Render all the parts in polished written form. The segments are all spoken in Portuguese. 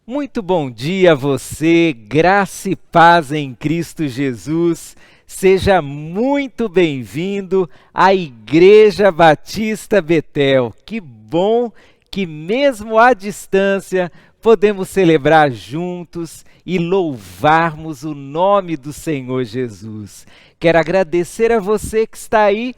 Muito bom dia a você, graça e paz em Cristo Jesus. Seja muito bem-vindo à Igreja Batista Betel. Que bom que mesmo à distância podemos celebrar juntos e louvarmos o nome do Senhor Jesus. Quero agradecer a você que está aí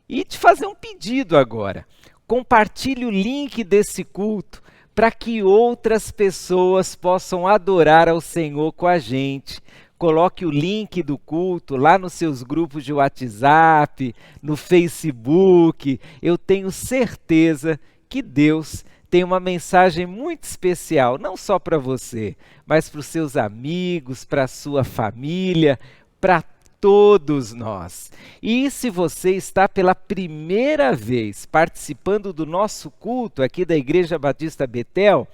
e te fazer um pedido agora. Compartilhe o link desse culto para que outras pessoas possam adorar ao Senhor com a gente. Coloque o link do culto lá nos seus grupos de WhatsApp, no Facebook. Eu tenho certeza que Deus tem uma mensagem muito especial, não só para você, mas para os seus amigos, para a sua família, para todos nós. E se você está pela primeira vez participando do nosso culto aqui da Igreja Batista Betel,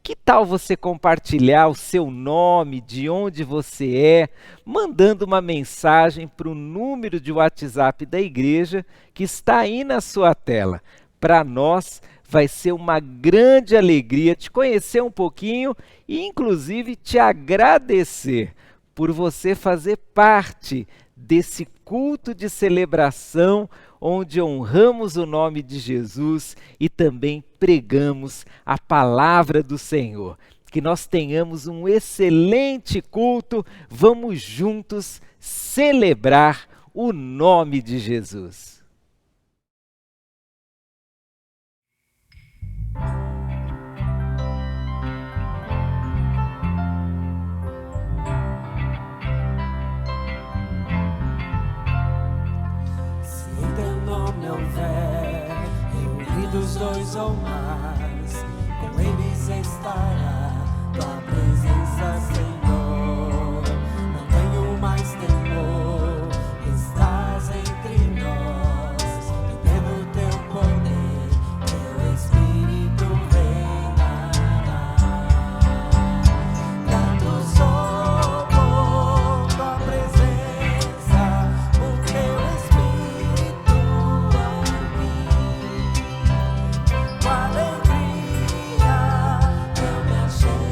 que tal você compartilhar o seu nome, de onde você é, mandando uma mensagem para o número de WhatsApp da igreja que está aí na sua tela. Para nós vai ser uma grande alegria te conhecer um pouquinho e inclusive te agradecer por você fazer parte desse culto de celebração onde honramos o nome de Jesus e também pregamos a palavra do Senhor. Que nós tenhamos um excelente culto, vamos juntos celebrar o nome de Jesus. Reunidos dois ou mais, com eles estará tua presença, Senhor. Não tenho mais temor, estás entre nós, e pelo teu poder, teu Espírito reinará. Grato sou por tua presença, por teu Espírito em mim. Com alegria eu me achego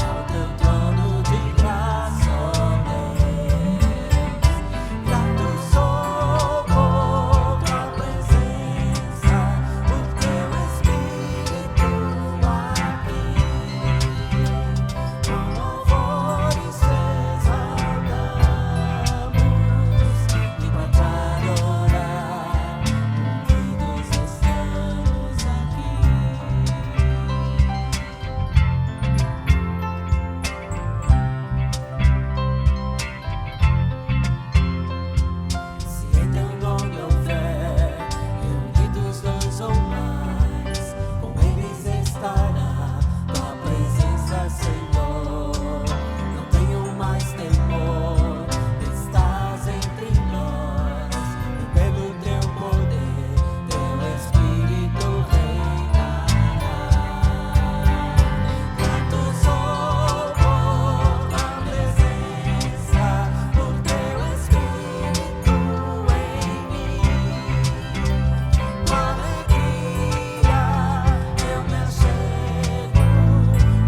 ao teu trono de graça, ó Deus. Grato sou por tua presença, por teu Espírito aqui. Com louvores te exaltamos e pra te adorar, unidos estamos aqui. Se em teu nome houver reunidos dois ou mais, com eles estará tua presença, Senhor. Não tenho mais temor, estás entre nós, e pelo teu poder, teu Espírito reinará. Grato sou por tua presença, por teu Espírito em mim. Com alegria eu me achego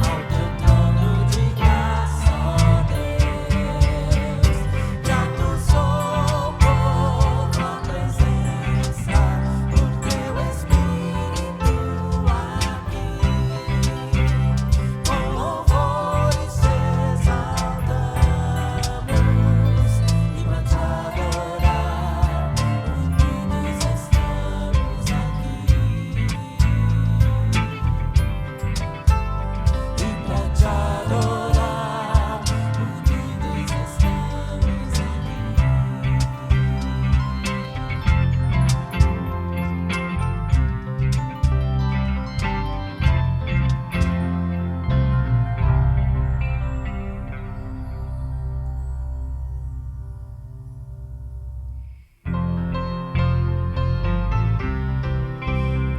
ao teu trono de graça, ó Deus. Grato sou por tua presença, por teu Espírito aqui. Com louvores te exaltamos e pra te adorar, unidos estamos aqui. E pra te adorar, unidos estamos aqui.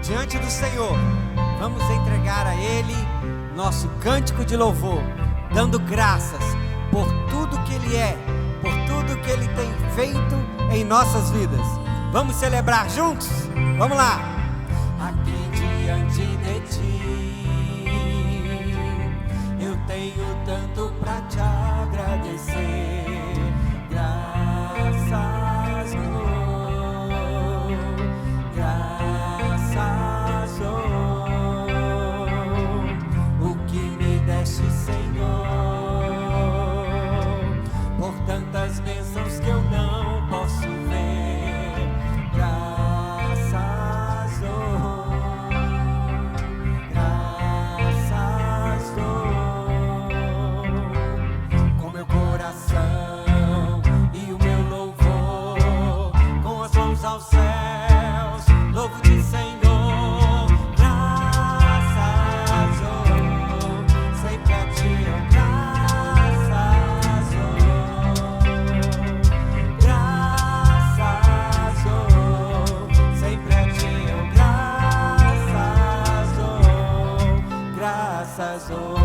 Diante do Senhor, vamos entregar a Ele nosso cântico de louvor, dando graças por tudo que Ele é, por tudo que Ele tem feito em nossas vidas. Vamos celebrar juntos? Vamos lá! Aqui diante de Ti tenho tanto pra te agradecer. Graças, oh, graças, oh, o que me deste, Senhor, por tantas bênçãos que eu não posso ver. Graças, oh, graças, oh, com meu coração e o meu louvor, com as mãos aos céus, louvo-te, Senhor. Graças, oh, sempre a ti eu graças, oh, graças, oh, sempre a ti eu graças, oh, graças, oh.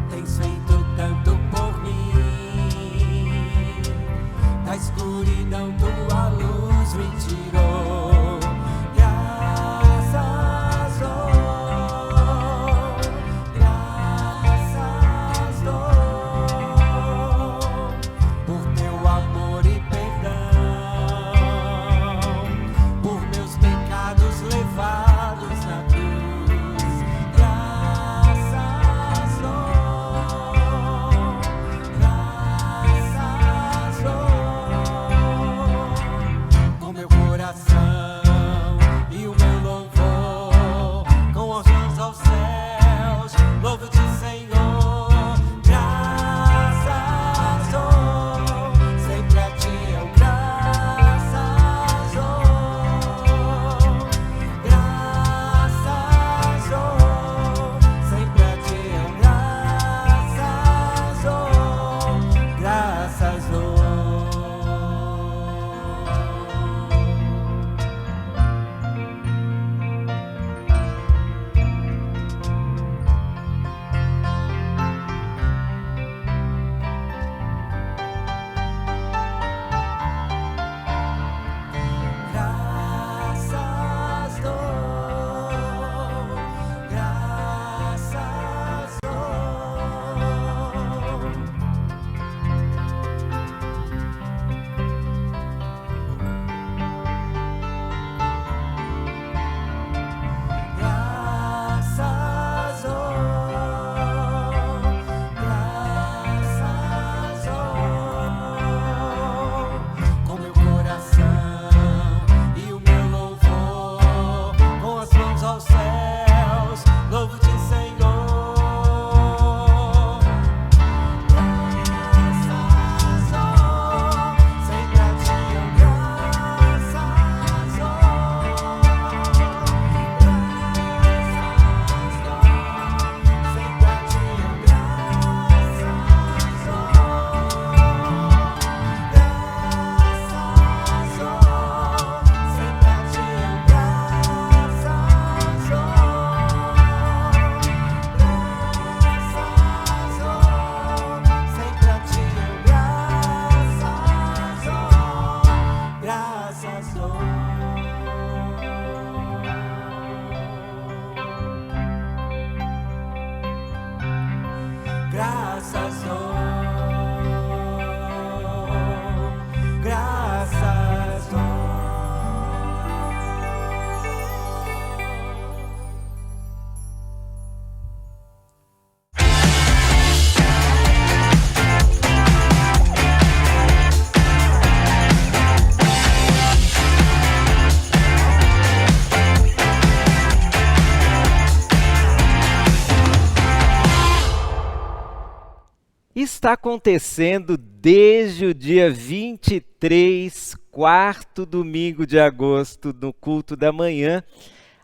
Tens feito tanto por mim, da escuridão tua luz me tirou. Graças, oh, graças, oh, por teu amor e perdão, por meus pecados levados na cruz. Graças, oh, graças, oh, com meu coração e o meu louvor, com as mãos aos céus, louvo-te, Senhor. Graças, oh, sempre a ti eu graças, oh, graças, oh, sempre a ti eu graças, oh, graças, oh. Graças, oh, graças, oh, graças, oh, graças, oh, com meu coração e o meu louvor, com as mãos aos céus, louvo-te, Senhor. Graças, oh, sempre a ti eu graças, oh, graças, oh, sempre a ti eu graças, oh, graças, oh, sempre a ti eu graças, oh, graças, oh, sempre a ti eu graças, oh, graças, oh, graças, oh. Está acontecendo desde o dia 23, quarto domingo de agosto, no culto da manhã,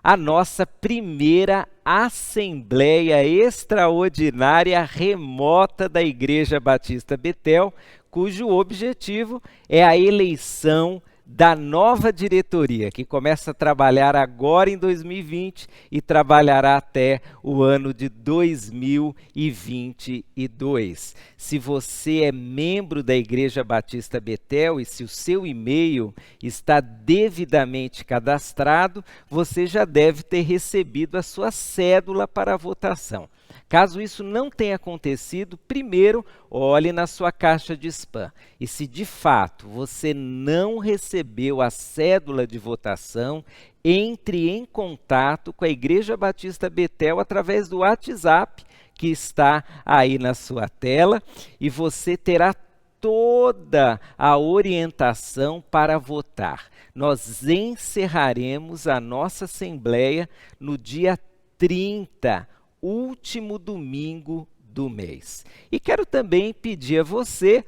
a nossa primeira Assembleia Extraordinária Remota da Igreja Batista Betel, cujo objetivo é a eleição da nova diretoria, que começa a trabalhar agora em 2020 e trabalhará até o ano de 2022. Se você é membro da Igreja Batista Betel e se o seu e-mail está devidamente cadastrado, você já deve ter recebido a sua cédula para a votação. Caso isso não tenha acontecido, primeiro olhe na sua caixa de spam. E se de fato você não recebeu a cédula de votação, entre em contato com a Igreja Batista Betel através do WhatsApp que está aí na sua tela e você terá toda a orientação para votar. Nós encerraremos a nossa assembleia no dia 30, último domingo do mês. E quero também pedir a você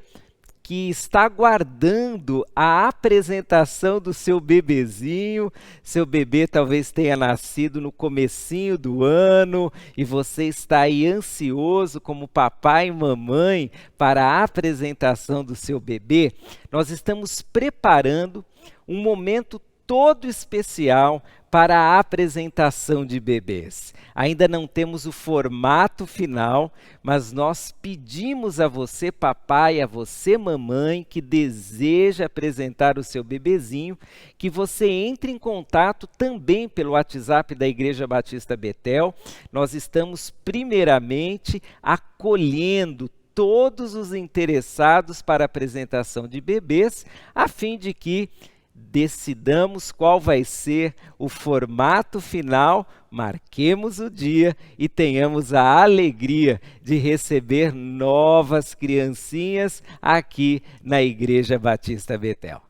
que está aguardando a apresentação do seu bebezinho, seu bebê talvez tenha nascido no comecinho do ano e você está aí ansioso como papai e mamãe para a apresentação do seu bebê, nós estamos preparando um momento todo especial para a apresentação de bebês. Ainda não temos o formato final, mas nós pedimos a você, papai, a você, mamãe, que deseja apresentar o seu bebezinho, que você entre em contato também pelo WhatsApp da Igreja Batista Betel. Nós estamos primeiramente acolhendo todos os interessados para a apresentação de bebês, a fim de que decidamos qual vai ser o formato final, marquemos o dia e tenhamos a alegria de receber novas criancinhas aqui na Igreja Batista Betel.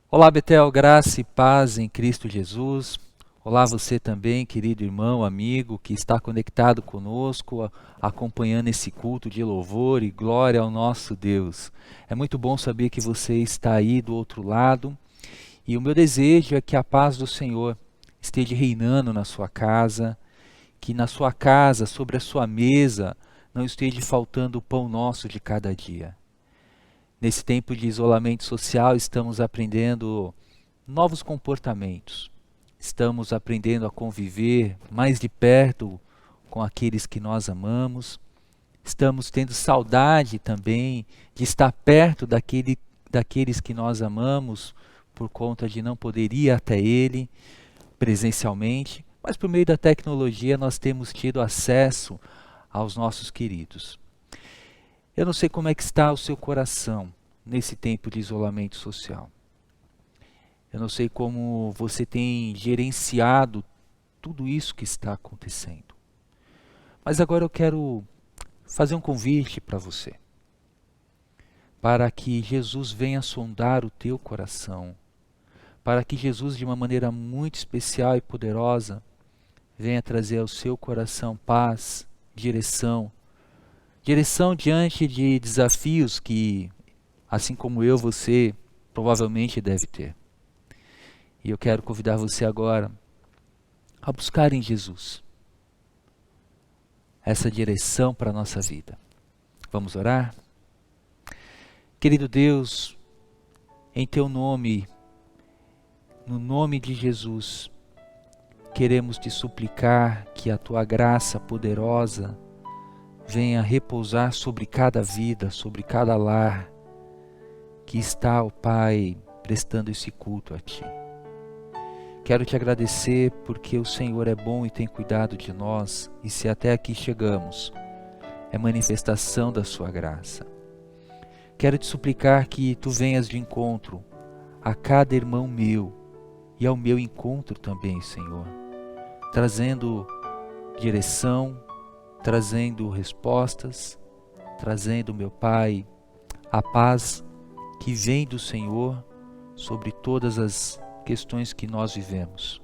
Olá, Betel, graça e paz em Cristo Jesus. Olá você também, querido irmão, amigo, que está conectado conosco, acompanhando esse culto de louvor e glória ao nosso Deus. É muito bom saber que você está aí do outro lado. E o meu desejo é que a paz do Senhor esteja reinando na sua casa, que na sua casa, sobre a sua mesa, não esteja faltando o pão nosso de cada dia. Nesse tempo de isolamento social, estamos aprendendo novos comportamentos. Estamos aprendendo a conviver mais de perto com aqueles que nós amamos. Estamos tendo saudade também de estar perto daqueles que nós amamos, por conta de não poder ir até ele presencialmente. Mas por meio da tecnologia nós temos tido acesso aos nossos queridos. Eu não sei como é que está o seu coração nesse tempo de isolamento social. Eu não sei como você tem gerenciado tudo isso que está acontecendo. Mas agora eu quero fazer um convite para você, para que Jesus venha sondar o teu coração, para que Jesus, de uma maneira muito especial e poderosa, venha trazer ao seu coração paz, direção diante de desafios que, assim como eu, você provavelmente deve ter. E eu quero convidar você agora a buscar em Jesus essa direção para a nossa vida. Vamos orar? Querido Deus, em teu nome, no nome de Jesus, queremos te suplicar que a tua graça poderosa venha repousar sobre cada vida, sobre cada lar que está, ó Pai, prestando esse culto a Ti. Quero te agradecer porque o Senhor é bom e tem cuidado de nós, e se até aqui chegamos, é manifestação da sua graça. Quero te suplicar que Tu venhas de encontro a cada irmão meu e ao meu encontro também, Senhor, trazendo direção, trazendo respostas, trazendo, meu Pai, a paz que vem do Senhor sobre todas as questões que nós vivemos.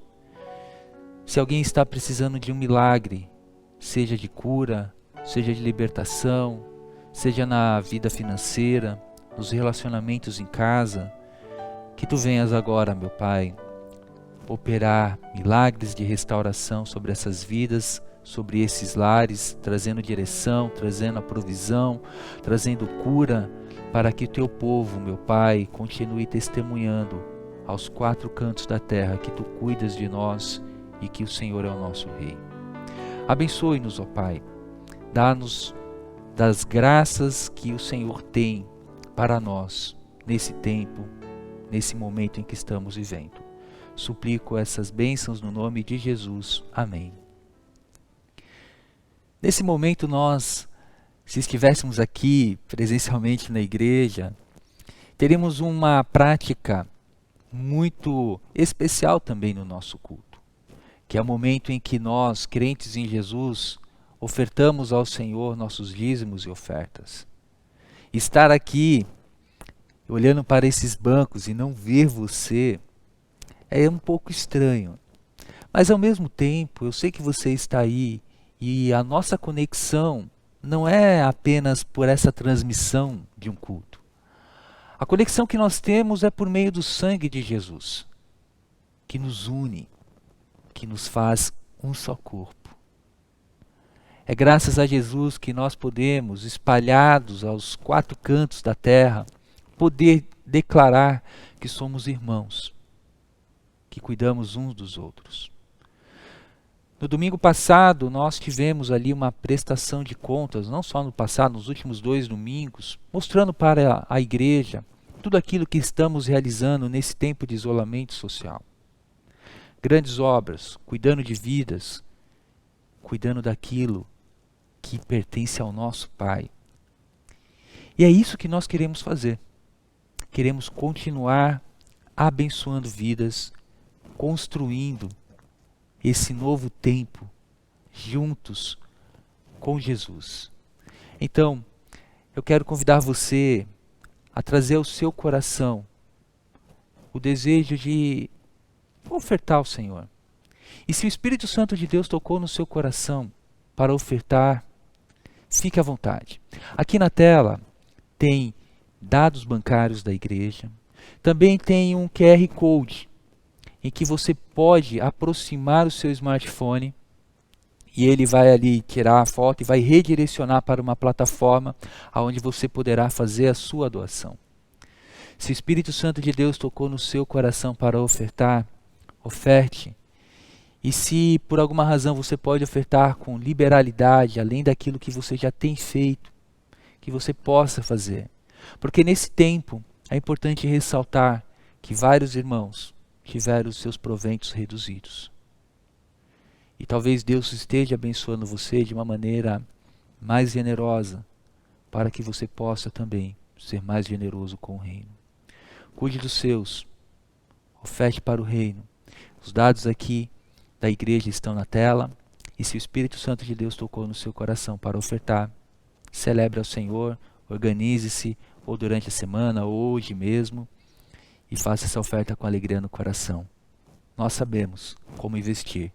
Se alguém está precisando de um milagre, seja de cura, seja de libertação, seja na vida financeira, nos relacionamentos em casa, que Tu venhas agora, meu Pai, operar milagres de restauração sobre essas vidas, sobre esses lares, trazendo direção, trazendo a provisão, trazendo cura, para que o Teu povo, meu Pai, continue testemunhando aos quatro cantos da terra que Tu cuidas de nós e que o Senhor é o nosso Rei. Abençoe-nos, ó Pai, dá-nos das graças que o Senhor tem para nós nesse tempo, nesse momento em que estamos vivendo. Suplico essas bênçãos no nome de Jesus. Amém. Nesse momento nós, se estivéssemos aqui presencialmente na igreja, teríamos uma prática muito especial também no nosso culto, que é o momento em que nós, crentes em Jesus, ofertamos ao Senhor nossos dízimos e ofertas. Estar aqui, olhando para esses bancos e não ver você, é um pouco estranho. Mas ao mesmo tempo, eu sei que você está aí e a nossa conexão não é apenas por essa transmissão de um culto. A conexão que nós temos é por meio do sangue de Jesus, que nos une, que nos faz um só corpo. É graças a Jesus que nós podemos, espalhados aos quatro cantos da terra, poder declarar que somos irmãos, que cuidamos uns dos outros. No domingo passado, nós tivemos ali uma prestação de contas, não só no passado, nos últimos 2 domingos, mostrando para a igreja tudo aquilo que estamos realizando nesse tempo de isolamento social. Grandes obras, cuidando de vidas, cuidando daquilo que pertence ao nosso Pai. E é isso que nós queremos fazer. Queremos continuar abençoando vidas, construindo esse novo tempo juntos com Jesus. Então, eu quero convidar você a trazer ao seu coração o desejo de ofertar ao Senhor. E se o Espírito Santo de Deus tocou no seu coração para ofertar, fique à vontade. Aqui na tela tem dados bancários da igreja, também tem um QR Code em que você pode aproximar o seu smartphone e ele vai ali tirar a foto e vai redirecionar para uma plataforma onde você poderá fazer a sua doação. Se o Espírito Santo de Deus tocou no seu coração para ofertar, oferte. E se por alguma razão você pode ofertar com liberalidade, além daquilo que você já tem feito, que você possa fazer. Porque nesse tempo é importante ressaltar que vários irmãos tiveram os seus proventos reduzidos. E talvez Deus esteja abençoando você de uma maneira mais generosa, para que você possa também ser mais generoso com o reino. Cuide dos seus, oferte para o reino. Os dados aqui da igreja estão na tela, e se o Espírito Santo de Deus tocou no seu coração para ofertar, celebre ao Senhor, organize-se, ou durante a semana, ou hoje mesmo, e faça essa oferta com alegria no coração. Nós sabemos como investir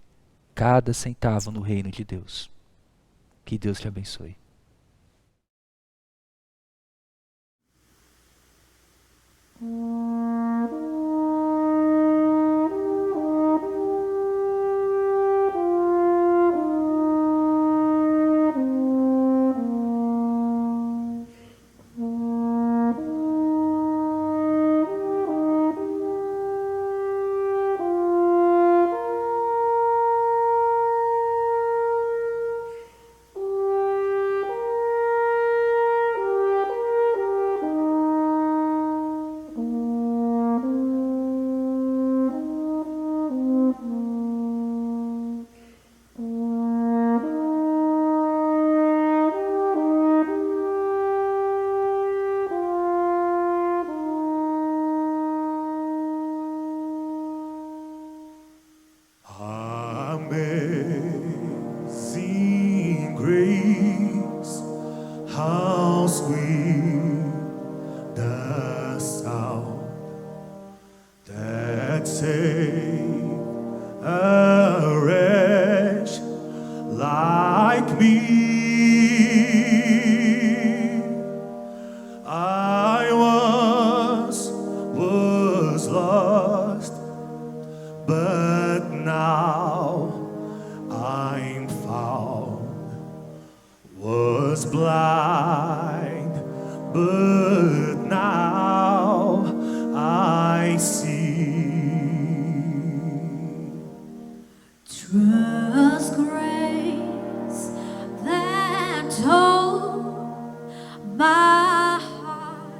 cada centavo no reino de Deus. Que Deus te abençoe. Amazing grace, how sweet the sound that saved a wretch like me. was blind, but now I see. Trust grace that told my heart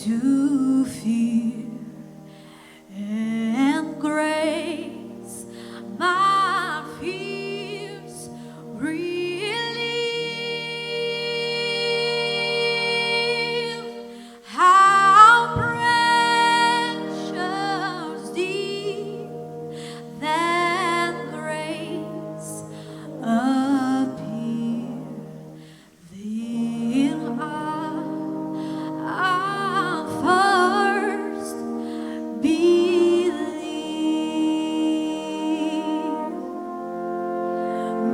to fear, and grace my fears relieve. How precious deep that grace appear. Then I first believed.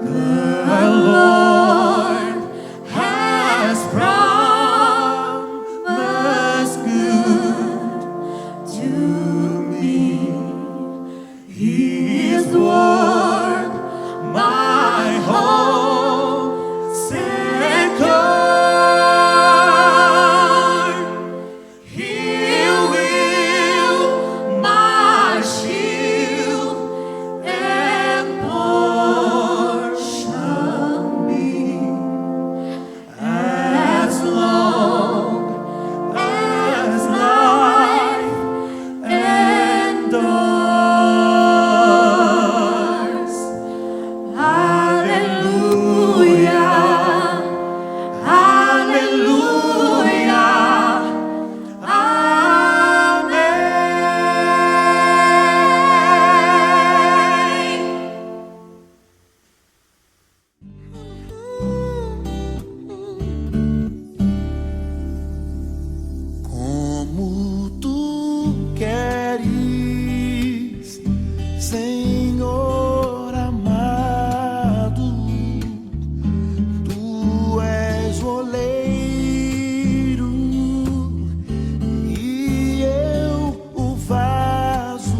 The Lord has promised good to me. His word, my hope, secure. He will my shield and portion be, as long as life endures. Hallelujah, hallelujah, Como tu queres, Senhor amado, tu és o oleiro e eu o vaso.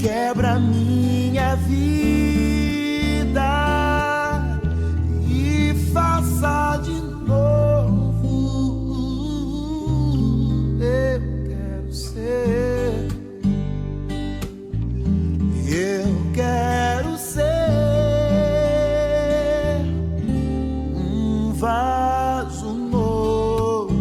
Quebra minha vida e faça de novo. Eu quero ser, eu quero ser um vaso novo.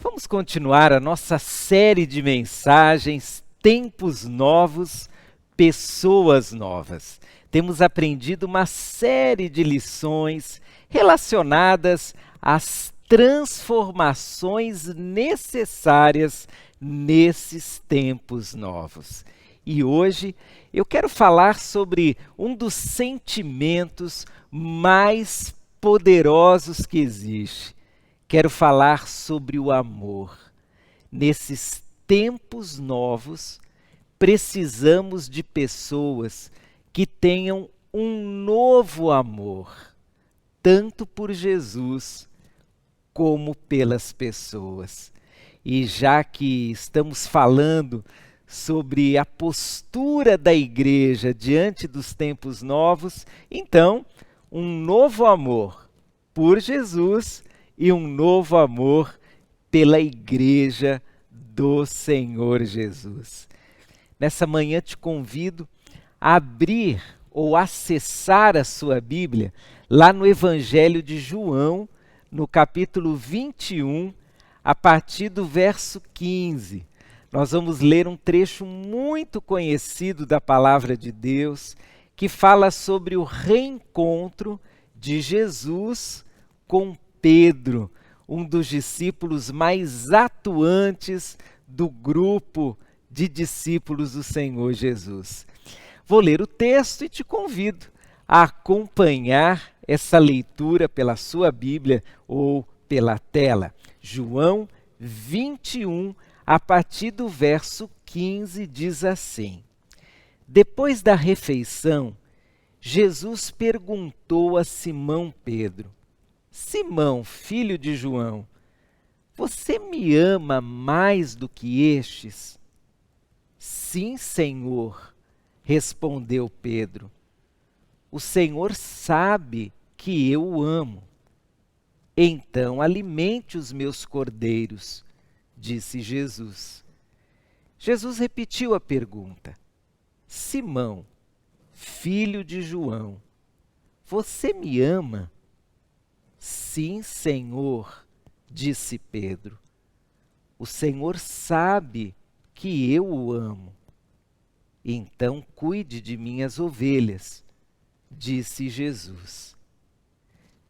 Vamos continuar a nossa série de mensagens, Tempos Novos, Pessoas Novas. Temos aprendido uma série de lições relacionadas às transformações necessárias nesses tempos novos. E hoje eu quero falar sobre um dos sentimentos mais poderosos que existe. Quero falar sobre o amor. Nesses tempos novos, precisamos de pessoas que tenham um novo amor, tanto por Jesus como pelas pessoas. E já que estamos falando sobre a postura da igreja diante dos tempos novos, então, um novo amor por Jesus e um novo amor pela igreja do Senhor Jesus. Nessa manhã te convido a abrir ou acessar a sua Bíblia lá no Evangelho de João, no capítulo 21, a partir do verso 15. Nós vamos ler um trecho muito conhecido da Palavra de Deus, que fala sobre o reencontro de Jesus com Pedro, um dos discípulos mais atuantes do grupo de discípulos do Senhor Jesus. Vou ler o texto e te convido a acompanhar essa leitura pela sua Bíblia ou pela tela. João 21, a partir do verso 15, diz assim: Depois da refeição, Jesus perguntou a Simão Pedro: Simão, filho de João, você me ama mais do que estes? Sim, Senhor, respondeu Pedro. O Senhor sabe que eu o amo. Então alimente os meus cordeiros, disse Jesus. Jesus repetiu a pergunta: Simão, filho de João, você me ama? Sim, Senhor, disse Pedro. O Senhor sabe que eu o amo. Então cuide de minhas ovelhas, disse Jesus.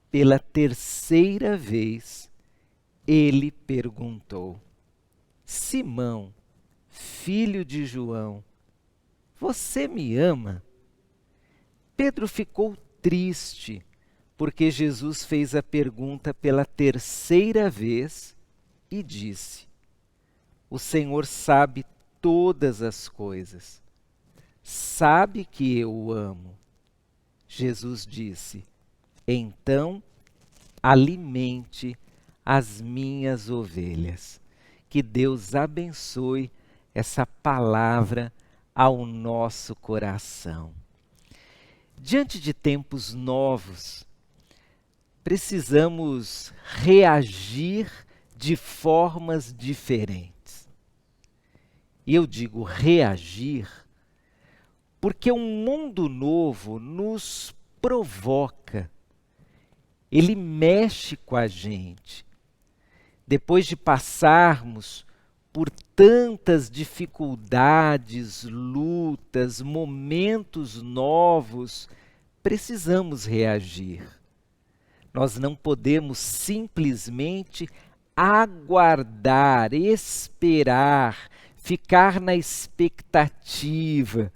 Pela terceira vez, ele perguntou: Simão, filho de João, você me ama? Pedro ficou triste, porque Jesus fez a pergunta pela terceira vez e disse: O Senhor sabe todas as coisas, sabe que eu o amo. Jesus disse: Então alimente as minhas ovelhas. Que Deus abençoe essa palavra ao nosso coração. Diante de tempos novos, precisamos reagir de formas diferentes. E eu digo reagir porque um mundo novo nos provoca, ele mexe com a gente. Depois de passarmos por tantas dificuldades, lutas, momentos novos, precisamos reagir. Nós não podemos simplesmente aguardar, esperar, ficar na expectativa.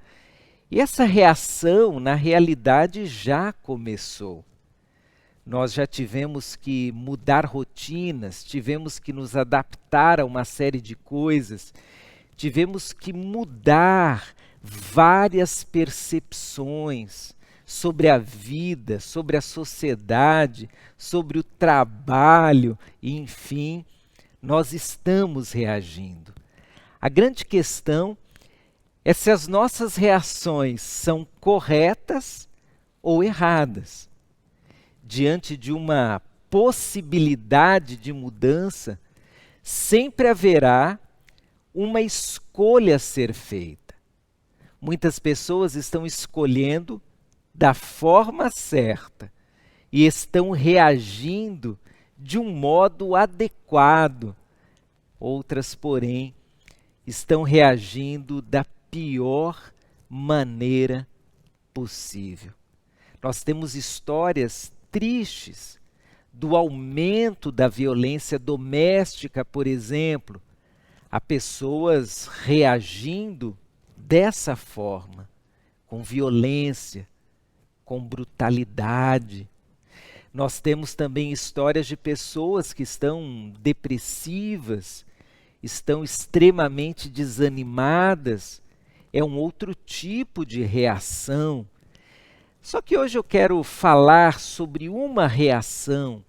E essa reação, na realidade, já começou. Nós já tivemos que mudar rotinas, tivemos que nos adaptar a uma série de coisas, tivemos que mudar várias percepções sobre a vida, sobre a sociedade, sobre o trabalho, e, enfim, nós estamos reagindo. A grande questão é se as nossas reações são corretas ou erradas. Diante de uma possibilidade de mudança, sempre haverá uma escolha a ser feita. Muitas pessoas estão escolhendo da forma certa e estão reagindo de um modo adequado. Outras, porém, estão reagindo da pior maneira possível. Nós temos histórias tristes do aumento da violência doméstica, por exemplo, a pessoas reagindo dessa forma, com violência, com brutalidade. Nós temos também histórias de pessoas que estão depressivas, estão extremamente desanimadas. É um outro tipo de reação. Só que hoje eu quero falar sobre uma reação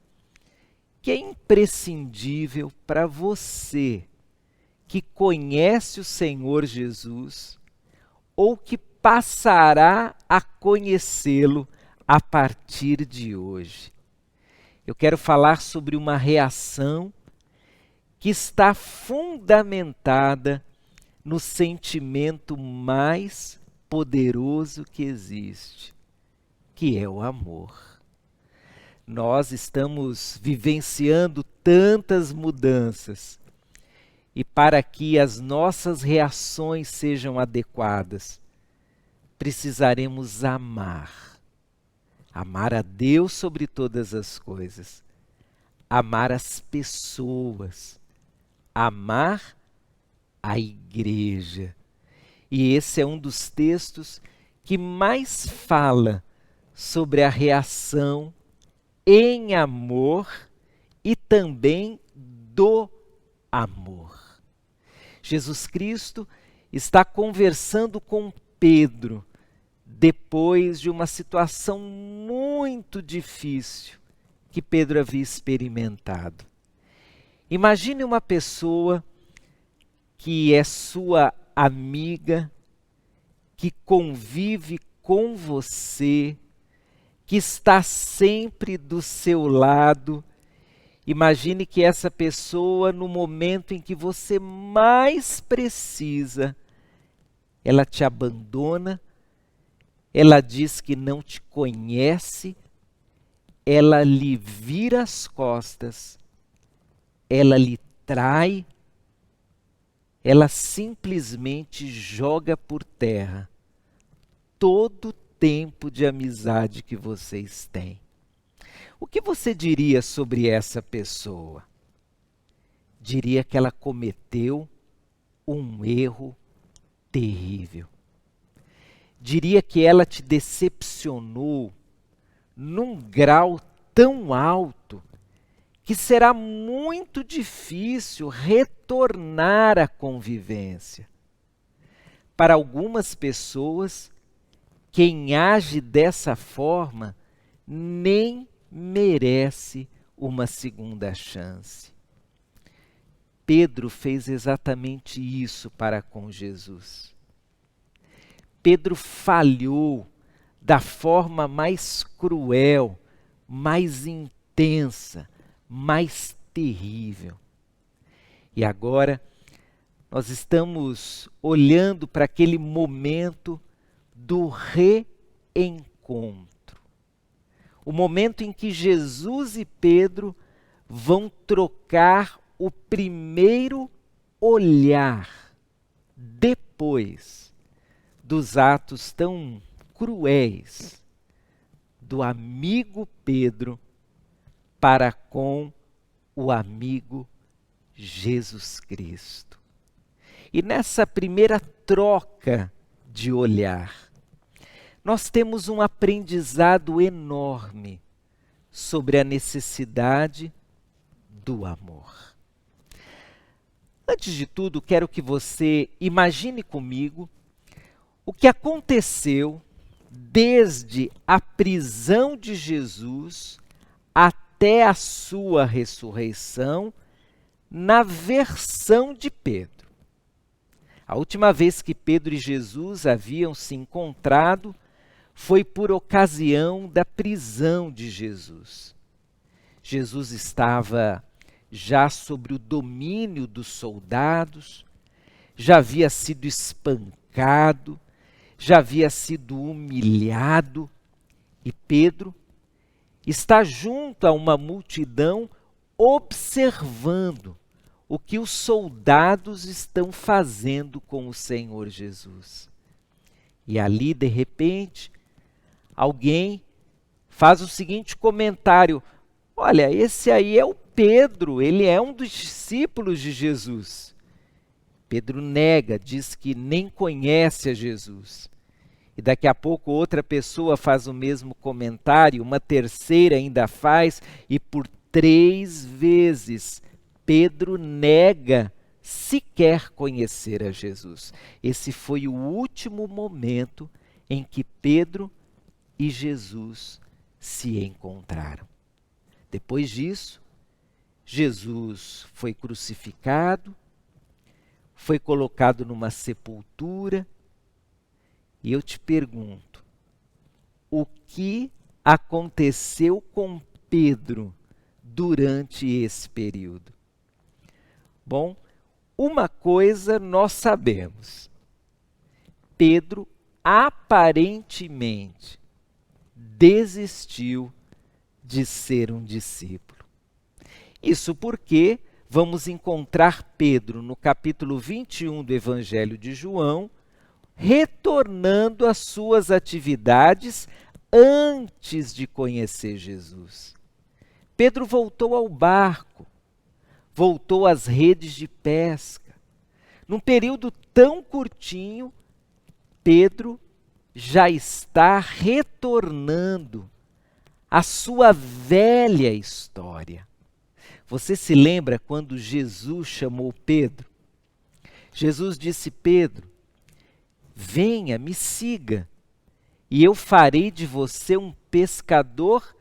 que é imprescindível para você que conhece o Senhor Jesus ou que passará a conhecê-lo a partir de hoje. Eu quero falar sobre uma reação que está fundamentada no sentimento mais poderoso que existe, que é o amor. Nós estamos vivenciando tantas mudanças e para que as nossas reações sejam adequadas, precisaremos amar. Amar a Deus sobre todas as coisas, amar as pessoas, amar a igreja. E esse é um dos textos que mais fala sobre a reação em amor e também do amor. Jesus Cristo está conversando com Pedro depois de uma situação muito difícil que Pedro havia experimentado. Imagine uma pessoa que é sua amiga, que convive com você, que está sempre do seu lado. Imagine que essa pessoa, no momento em que você mais precisa, ela te abandona, ela diz que não te conhece, ela lhe vira as costas, ela lhe trai, ela simplesmente joga por terra todo o tempo de amizade que vocês têm. O que você diria sobre essa pessoa? Diria que ela cometeu um erro terrível. Diria que ela te decepcionou num grau tão alto que será muito difícil retornar à convivência. Para algumas pessoas, quem age dessa forma nem merece uma segunda chance. Pedro fez exatamente isso para com Jesus. Pedro falhou da forma mais cruel, mais intensa, mais terrível. E agora nós estamos olhando para aquele momento do reencontro. O momento em que Jesus e Pedro vão trocar o primeiro olhar depois dos atos tão cruéis do amigo Pedro para com o amigo Jesus Cristo. E nessa primeira troca de olhar, nós temos um aprendizado enorme sobre a necessidade do amor. Antes de tudo, quero que você imagine comigo o que aconteceu desde a prisão de Jesus até a sua ressurreição na versão de Pedro. A última vez que Pedro e Jesus haviam se encontrado foi por ocasião da prisão de Jesus. Jesus estava já sobre o domínio dos soldados, já havia sido espancado, já havia sido humilhado, e Pedro está junto a uma multidão observando o que os soldados estão fazendo com o Senhor Jesus. E ali, de repente, alguém faz o seguinte comentário: olha, esse aí é o Pedro, ele é um dos discípulos de Jesus. Pedro nega, diz que nem conhece a Jesus. E daqui a pouco outra pessoa faz o mesmo comentário, uma terceira ainda faz, e por 3 vezes Pedro nega sequer conhecer a Jesus. Esse foi o último momento em que Pedro e Jesus se encontraram. Depois disso, Jesus foi crucificado, foi colocado numa sepultura, e eu te pergunto, o que aconteceu com Pedro durante esse período? Bom, uma coisa nós sabemos: Pedro aparentemente desistiu de ser um discípulo. Isso porque vamos encontrar Pedro no capítulo 21 do Evangelho de João, retornando às suas atividades antes de conhecer Jesus. Pedro voltou ao barco, voltou às redes de pesca. Num período tão curtinho, Pedro já está retornando à sua velha história. Você se lembra quando Jesus chamou Pedro? Jesus disse: Pedro, venha, me siga, e eu farei de você um pescador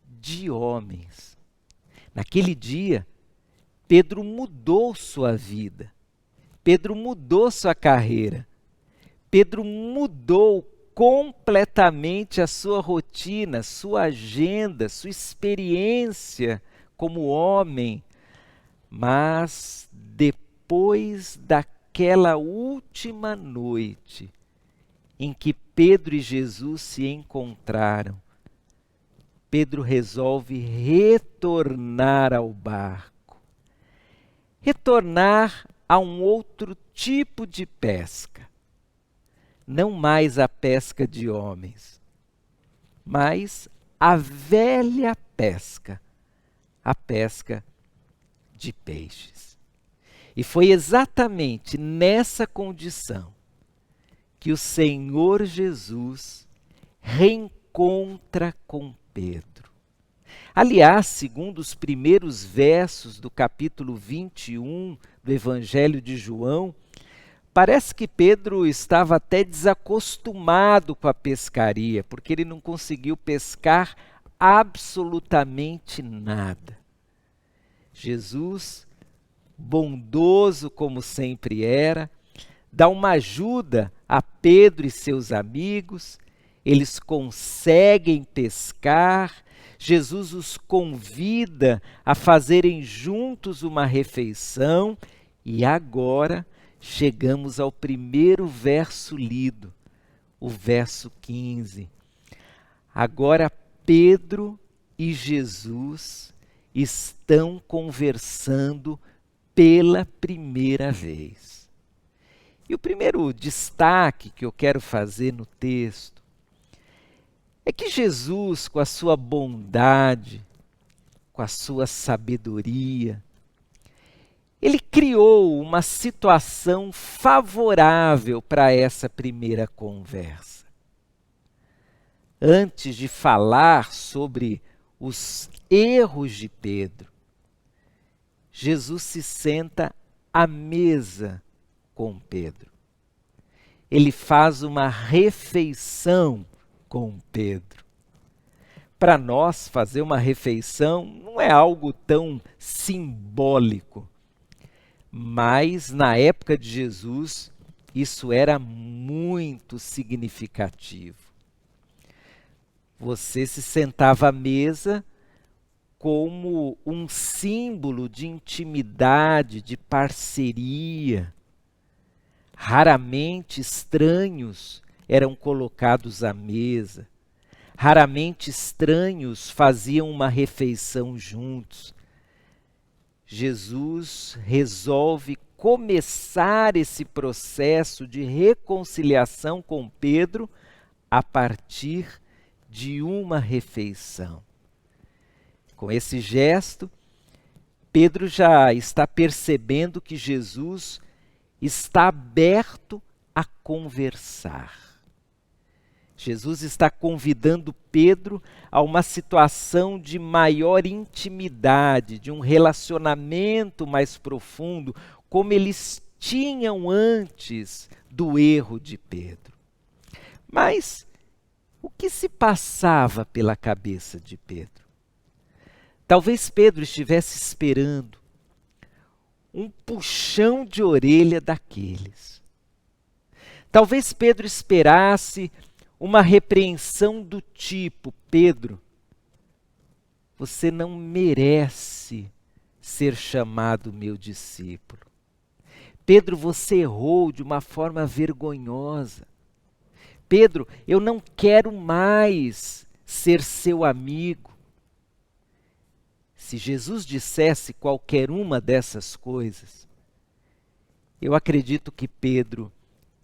de homens. Naquele dia, Pedro mudou sua vida. Pedro mudou sua carreira. Pedro mudou completamente a sua rotina, sua agenda, sua experiência como homem. Mas depois daquela última noite em que Pedro e Jesus se encontraram, Pedro resolve retornar ao barco. Retornar a um outro tipo de pesca. Não mais a pesca de homens, mas a velha pesca, a pesca de peixes. E foi exatamente nessa condição que o Senhor Jesus reencontra com Pedro. Aliás, segundo os primeiros versos do capítulo 21 do Evangelho de João, parece que Pedro estava até desacostumado com a pescaria, porque ele não conseguiu pescar absolutamente nada. Jesus, bondoso como sempre era, dá uma ajuda a Pedro e seus amigos, eles conseguem pescar, Jesus os convida a fazerem juntos uma refeição e agora chegamos ao primeiro verso lido, o verso 15. Agora Pedro e Jesus estão conversando pela primeira vez. E o primeiro destaque que eu quero fazer no texto é que Jesus, com a sua bondade, com a sua sabedoria, ele criou uma situação favorável para essa primeira conversa. Antes de falar sobre os erros de Pedro, Jesus se senta à mesa com Pedro. Ele faz uma refeição com Pedro. Para nós, fazer uma refeição não é algo tão simbólico, mas na época de Jesus, isso era muito significativo. Você se sentava à mesa como um símbolo de intimidade, de parceria. Raramente estranhos eram colocados à mesa. Raramente estranhos faziam uma refeição juntos. Jesus resolve começar esse processo de reconciliação com Pedro a partir de uma refeição. Com esse gesto, Pedro já está percebendo que Jesus está aberto a conversar. Jesus está convidando Pedro a uma situação de maior intimidade, de um relacionamento mais profundo, como eles tinham antes do erro de Pedro. Mas o que se passava pela cabeça de Pedro? Talvez Pedro estivesse esperando um puxão de orelha daqueles. Talvez Pedro esperasse uma repreensão do tipo: Pedro, você não merece ser chamado meu discípulo. Pedro, você errou de uma forma vergonhosa. Pedro, eu não quero mais ser seu amigo. Se Jesus dissesse qualquer uma dessas coisas, eu acredito que Pedro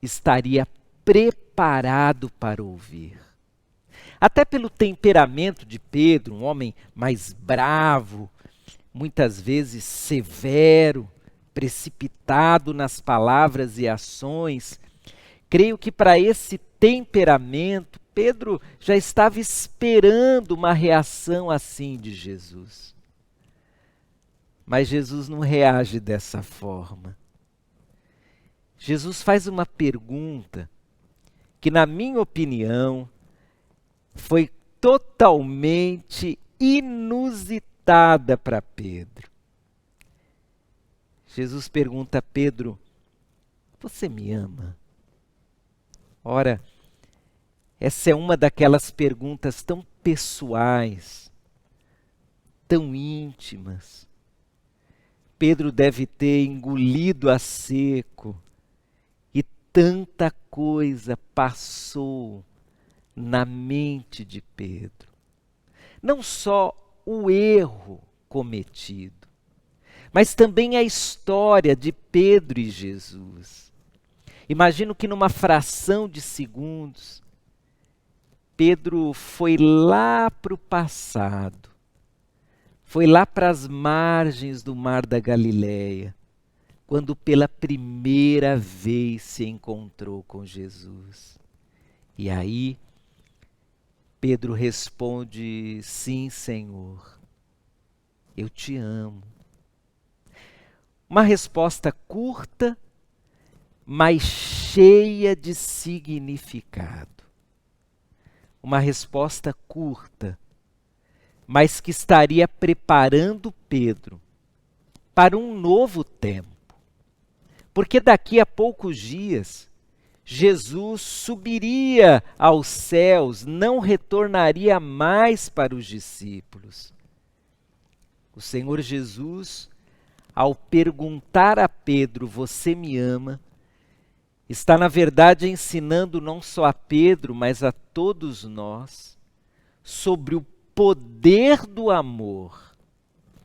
estaria preparado para ouvir. Até pelo temperamento de Pedro, um homem mais bravo, muitas vezes severo, precipitado nas palavras e ações, creio que para esse temperamento, Pedro já estava esperando uma reação assim de Jesus. Mas Jesus não reage dessa forma. Jesus faz uma pergunta que, na minha opinião, foi totalmente inusitada para Pedro. Jesus pergunta a Pedro: você me ama? Ora, essa é uma daquelas perguntas tão pessoais, tão íntimas. Pedro deve ter engolido a seco e tanta coisa passou na mente de Pedro. Não só o erro cometido, mas também a história de Pedro e Jesus. Imagino que numa fração de segundos, Pedro foi lá para o passado, foi lá para as margens do Mar da Galileia, quando pela primeira vez se encontrou com Jesus. E aí, Pedro responde: sim, Senhor, eu te amo. Uma resposta curta, mas cheia de significado. Uma resposta curta, mas que estaria preparando Pedro para um novo tempo. Porque daqui a poucos dias, Jesus subiria aos céus, não retornaria mais para os discípulos. O Senhor Jesus, ao perguntar a Pedro: você me ama? Está, na verdade, ensinando não só a Pedro, mas a todos nós, sobre o poder do amor,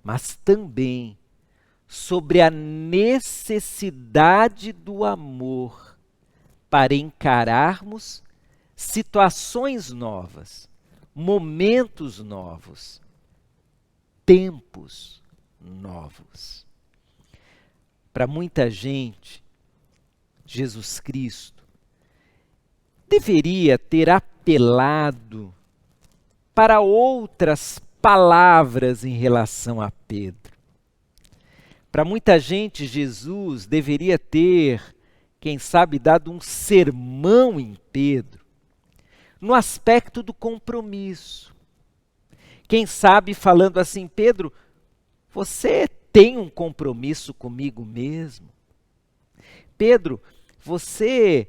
mas também sobre a necessidade do amor para encararmos situações novas, momentos novos, tempos novos. Para muita gente, Jesus Cristo deveria ter apelado para outras palavras em relação a Pedro. Para muita gente, Jesus deveria ter, quem sabe, dado um sermão em Pedro, no aspecto do compromisso. Quem sabe falando assim: Pedro, você tem um compromisso comigo mesmo? Pedro, você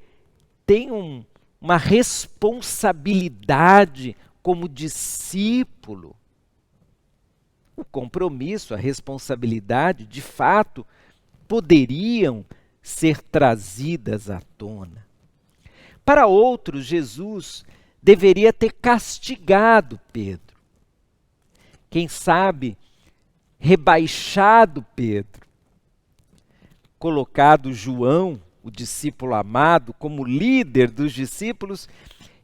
tem uma responsabilidade como discípulo? O compromisso, a responsabilidade, de fato, poderiam ser trazidas à tona. Para outros, Jesus deveria ter castigado Pedro. Quem sabe, rebaixado Pedro, colocado João, o discípulo amado, como líder dos discípulos,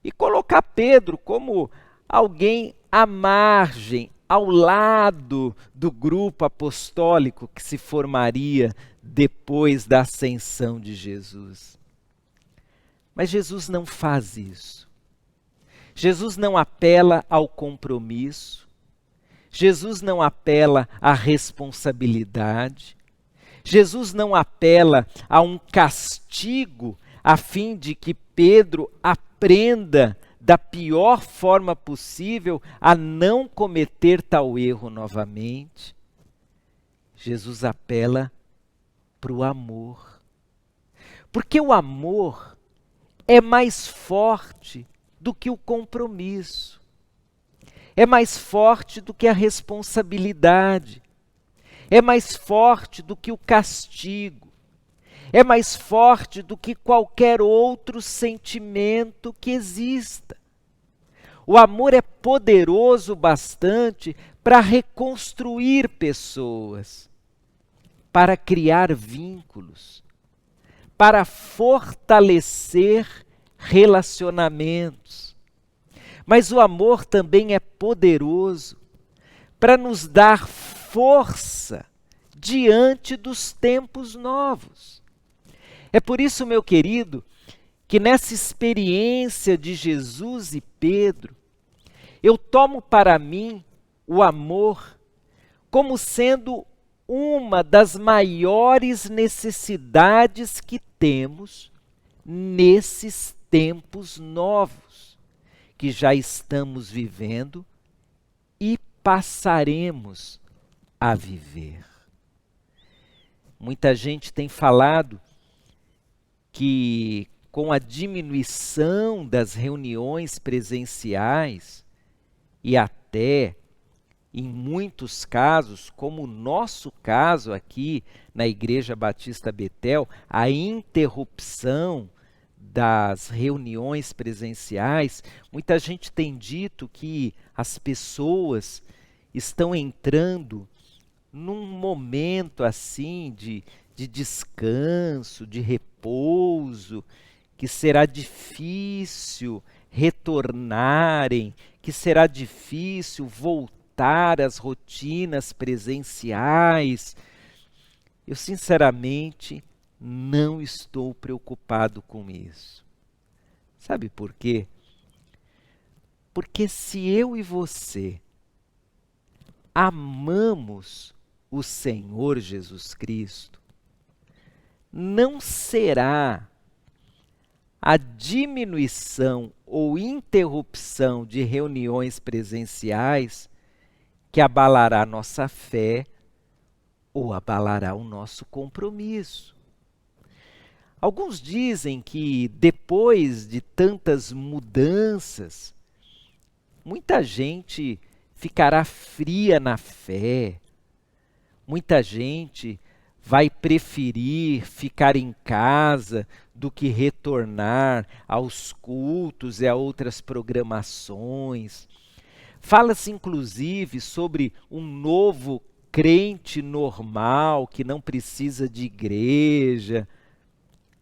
e colocar Pedro como alguém à margem, ao lado do grupo apostólico que se formaria depois da ascensão de Jesus. Mas Jesus não faz isso. Jesus não apela ao compromisso. Jesus não apela à responsabilidade. Jesus não apela a um castigo a fim de que Pedro aprenda da pior forma possível a não cometer tal erro novamente. Jesus apela para o amor. Porque o amor é mais forte do que o compromisso. É mais forte do que a responsabilidade. É mais forte do que o castigo. É mais forte do que qualquer outro sentimento que exista. O amor é poderoso bastante para reconstruir pessoas, para criar vínculos, para fortalecer relacionamentos. Mas o amor também é poderoso para nos dar força diante dos tempos novos. É por isso, meu querido, que nessa experiência de Jesus e Pedro, eu tomo para mim o amor como sendo uma das maiores necessidades que temos nesses tempos novos, que já estamos vivendo e passaremos a viver. Muita gente tem falado que com a diminuição das reuniões presenciais e até, em muitos casos, como o nosso caso aqui na Igreja Batista Betel, a interrupção das reuniões presenciais, muita gente tem dito que as pessoas estão entrando num momento assim de descanso, de repouso, que será difícil retornarem, que será difícil voltar às rotinas presenciais. Eu, sinceramente, não estou preocupado com isso. Sabe por quê? Porque se eu e você amamos o Senhor Jesus Cristo, não será a diminuição ou interrupção de reuniões presenciais que abalará nossa fé ou abalará o nosso compromisso. Alguns dizem que depois de tantas mudanças, muita gente ficará fria na fé, muita gente vai preferir ficar em casa do que retornar aos cultos e a outras programações. Fala-se inclusive sobre um novo crente normal que não precisa de igreja.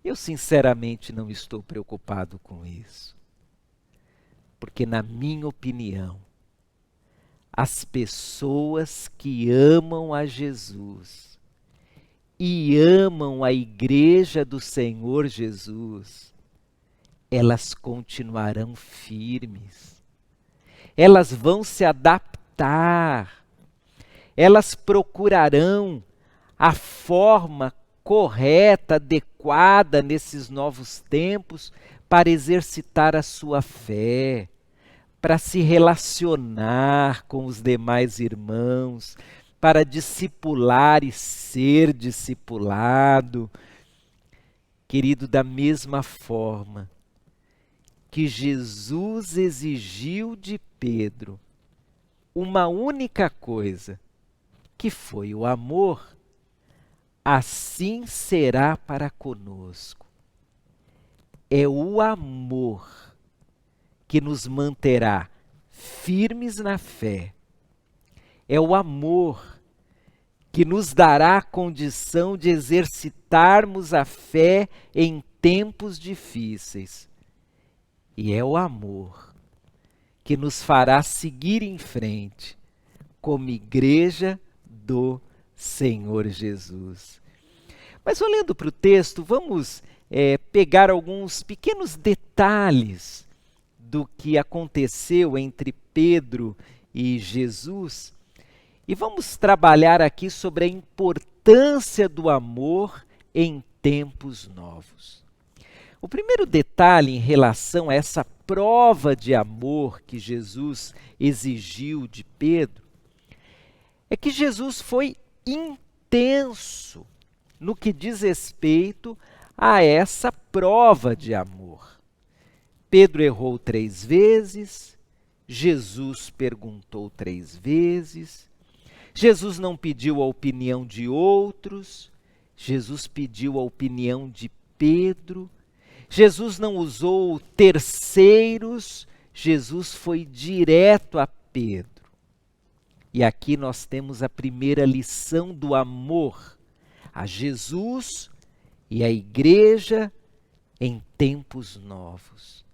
Eu sinceramente não estou preocupado com isso. Porque, na minha opinião, as pessoas que amam a Jesus e amam a Igreja do Senhor Jesus, elas continuarão firmes. Elas vão se adaptar. Elas procurarão a forma correta, adequada nesses novos tempos para exercitar a sua fé, para se relacionar com os demais irmãos, para discipular e ser discipulado. Querido, da mesma forma que Jesus exigiu de Pedro uma única coisa, que foi o amor, assim será para conosco. É o amor que nos manterá firmes na fé. É o amor que nos dará a condição de exercitarmos a fé em tempos difíceis. E é o amor que nos fará seguir em frente como igreja do Senhor Jesus. Mas olhando para o texto, vamos pegar alguns pequenos detalhes do que aconteceu entre Pedro e Jesus e vamos trabalhar aqui sobre a importância do amor em tempos novos. O primeiro detalhe em relação a essa prova de amor que Jesus exigiu de Pedro é que Jesus foi intenso no que diz respeito a essa prova de amor. Pedro errou 3 vezes, Jesus perguntou 3 vezes, Jesus não pediu a opinião de outros, Jesus pediu a opinião de Pedro, Jesus não usou terceiros, Jesus foi direto a Pedro. E aqui nós temos a primeira lição do amor a Jesus e a igreja em tempos novos.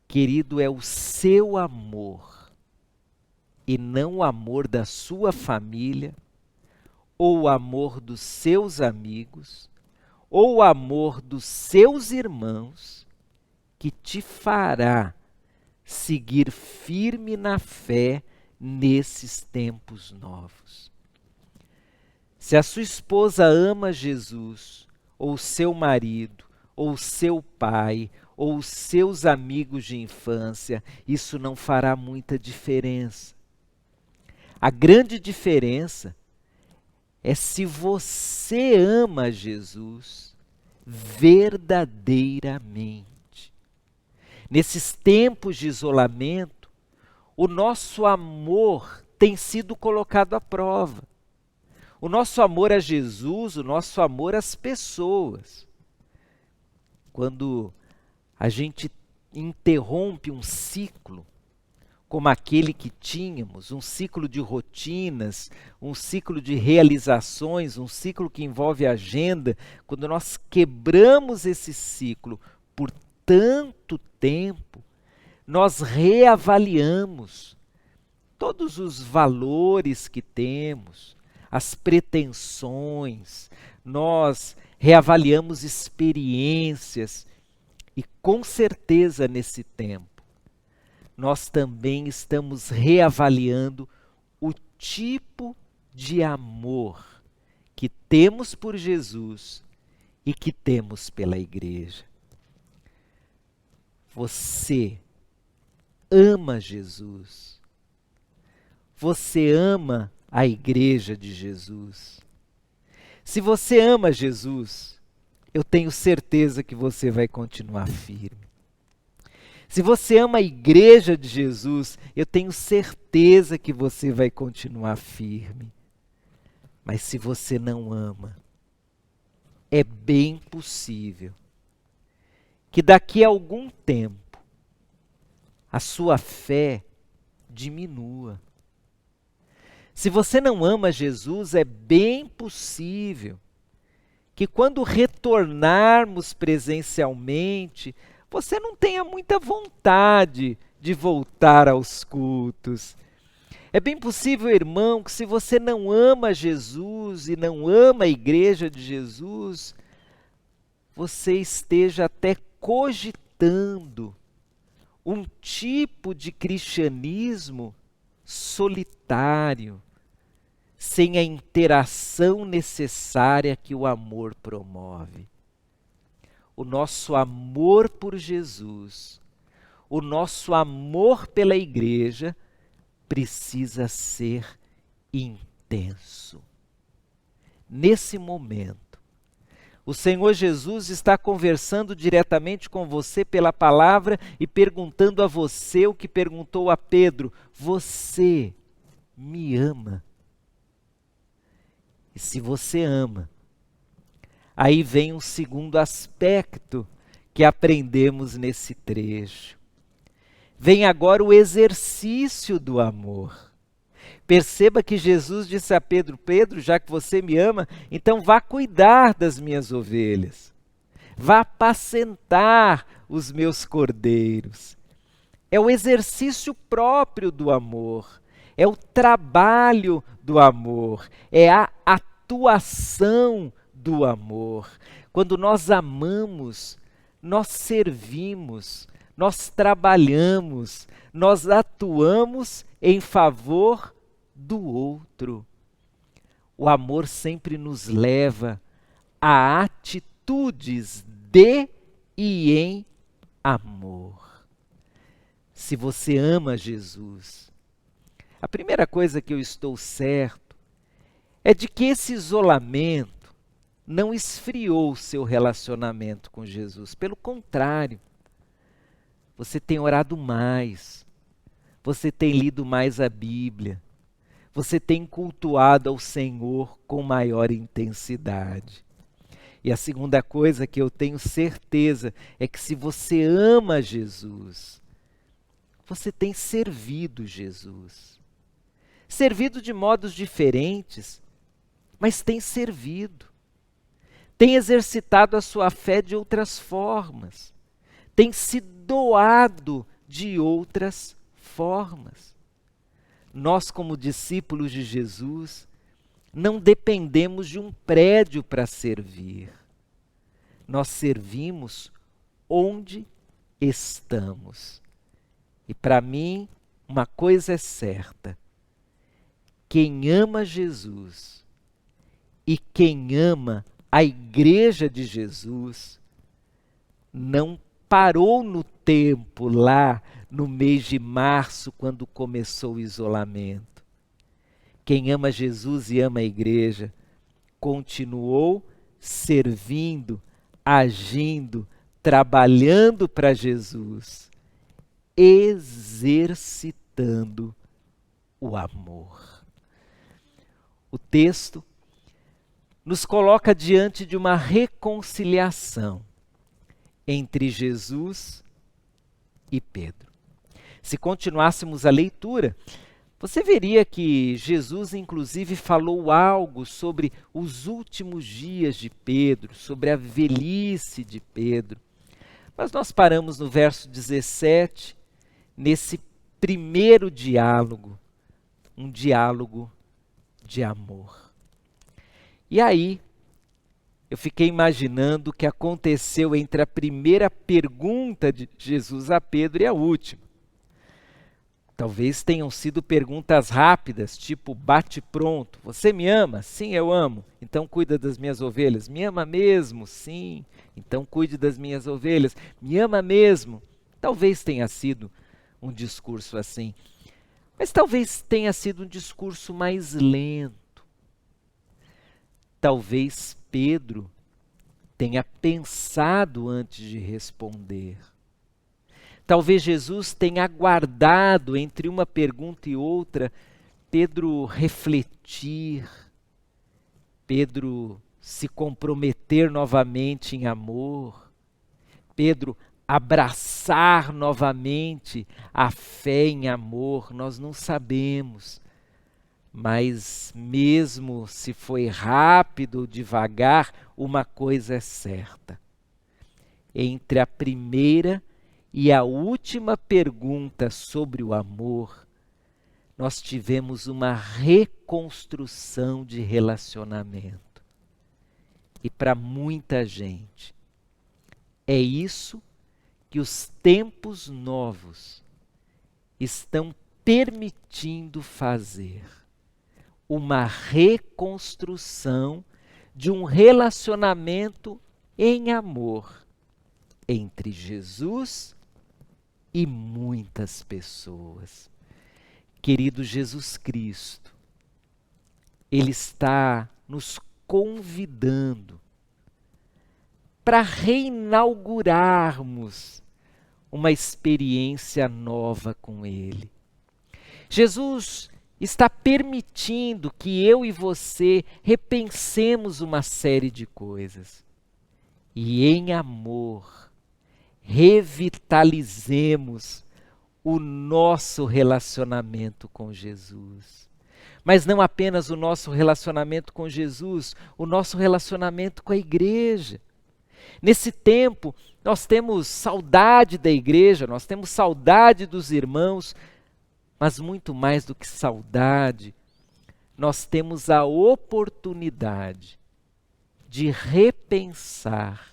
Querido, é o seu amor e não o amor da sua família, ou o amor dos seus amigos, ou o amor dos seus irmãos, que te fará seguir firme na fé nesses tempos novos. Se a sua esposa ama Jesus, ou seu marido, ou seu pai, ou os seus amigos de infância, isso não fará muita diferença. A grande diferença é se você ama Jesus verdadeiramente. Nesses tempos de isolamento, o nosso amor tem sido colocado à prova. O nosso amor a Jesus, o nosso amor às pessoas. Quando a gente interrompe um ciclo, como aquele que tínhamos, um ciclo de rotinas, um ciclo de realizações, um ciclo que envolve agenda, quando nós quebramos esse ciclo por tanto tempo, nós reavaliamos todos os valores que temos, as pretensões, nós reavaliamos experiências e com certeza nesse tempo nós também estamos reavaliando o tipo de amor que temos por Jesus e que temos pela igreja. Você ama Jesus? Você ama a igreja de Jesus? Se você ama Jesus, eu tenho certeza que você vai continuar firme. Se você ama a igreja de Jesus, eu tenho certeza que você vai continuar firme. Mas se você não ama, é bem possível que daqui a algum tempo a sua fé diminua. Se você não ama Jesus, é bem possível que quando retornarmos presencialmente, você não tenha muita vontade de voltar aos cultos. É bem possível, irmão, que se você não ama Jesus e não ama a igreja de Jesus, você esteja até cogitando um tipo de cristianismo solitário, sem a interação necessária que o amor promove. O nosso amor por Jesus, o nosso amor pela igreja precisa ser intenso. Nesse momento, o Senhor Jesus está conversando diretamente com você pela palavra e perguntando a você o que perguntou a Pedro: você me ama? E se você ama, aí vem um segundo aspecto que aprendemos nesse trecho. Vem agora o exercício do amor. Perceba que Jesus disse a Pedro: Pedro, já que você me ama, então vá cuidar das minhas ovelhas. Vá apacentar os meus cordeiros. É o exercício próprio do amor. É o trabalho do amor. É a atuação do amor. Quando nós amamos, nós servimos, nós trabalhamos, nós atuamos em favor do outro. O amor sempre nos leva a atitudes de e em amor. Se você ama Jesus, a primeira coisa que eu estou certo é de que esse isolamento não esfriou o seu relacionamento com Jesus. Pelo contrário, você tem orado mais, você tem lido mais a Bíblia, você tem cultuado ao Senhor com maior intensidade. E a segunda coisa que eu tenho certeza é que se você ama Jesus, você tem servido Jesus. Servido de modos diferentes, mas tem servido. Tem exercitado a sua fé de outras formas. Tem se doado de outras formas. Nós, como discípulos de Jesus, não dependemos de um prédio para servir. Nós servimos onde estamos. E para mim, uma coisa é certa: quem ama Jesus e quem ama a igreja de Jesus não parou no tempo lá no mês de março, quando começou o isolamento. Quem ama Jesus e ama a igreja continuou servindo, agindo, trabalhando para Jesus, exercitando o amor. O texto nos coloca diante de uma reconciliação entre Jesus e Pedro. Se continuássemos a leitura, você veria que Jesus, inclusive, falou algo sobre os últimos dias de Pedro, sobre a velhice de Pedro. Mas nós paramos no verso 17, nesse primeiro diálogo, um diálogo de amor. E aí, eu fiquei imaginando o que aconteceu entre a primeira pergunta de Jesus a Pedro e a última. Talvez tenham sido perguntas rápidas, tipo bate-pronto. Você me ama? Sim, eu amo. Então cuida das minhas ovelhas. Me ama mesmo? Sim. Então cuide das minhas ovelhas. Me ama mesmo? Talvez tenha sido um discurso assim. Mas talvez tenha sido um discurso mais lento. Talvez Pedro tenha pensado antes de responder. Talvez Jesus tenha aguardado entre uma pergunta e outra, Pedro refletir, Pedro se comprometer novamente em amor, Pedro abraçar novamente a fé em amor. Nós não sabemos, mas mesmo se foi rápido ou devagar, uma coisa é certa. Entre a primeira e a última pergunta sobre o amor, nós tivemos uma reconstrução de relacionamento. E para muita gente, é isso que os tempos novos estão permitindo fazer. Uma reconstrução de um relacionamento em amor entre Jesus e muitas pessoas. Querido Jesus Cristo, Ele está nos convidando para reinaugurarmos uma experiência nova com Ele. Jesus está permitindo que eu e você repensemos uma série de coisas. E em amor, revitalizemos o nosso relacionamento com Jesus. Mas não apenas o nosso relacionamento com Jesus, o nosso relacionamento com a igreja. Nesse tempo, nós temos saudade da igreja, nós temos saudade dos irmãos, mas muito mais do que saudade, nós temos a oportunidade de repensar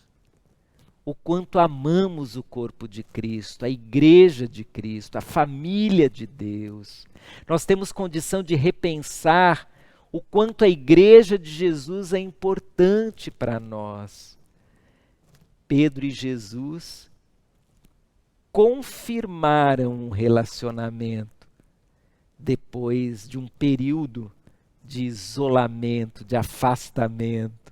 o quanto amamos o corpo de Cristo, a igreja de Cristo, a família de Deus. Nós temos condição de repensar o quanto a igreja de Jesus é importante para nós. Pedro e Jesus confirmaram um relacionamento depois de um período de isolamento, de afastamento.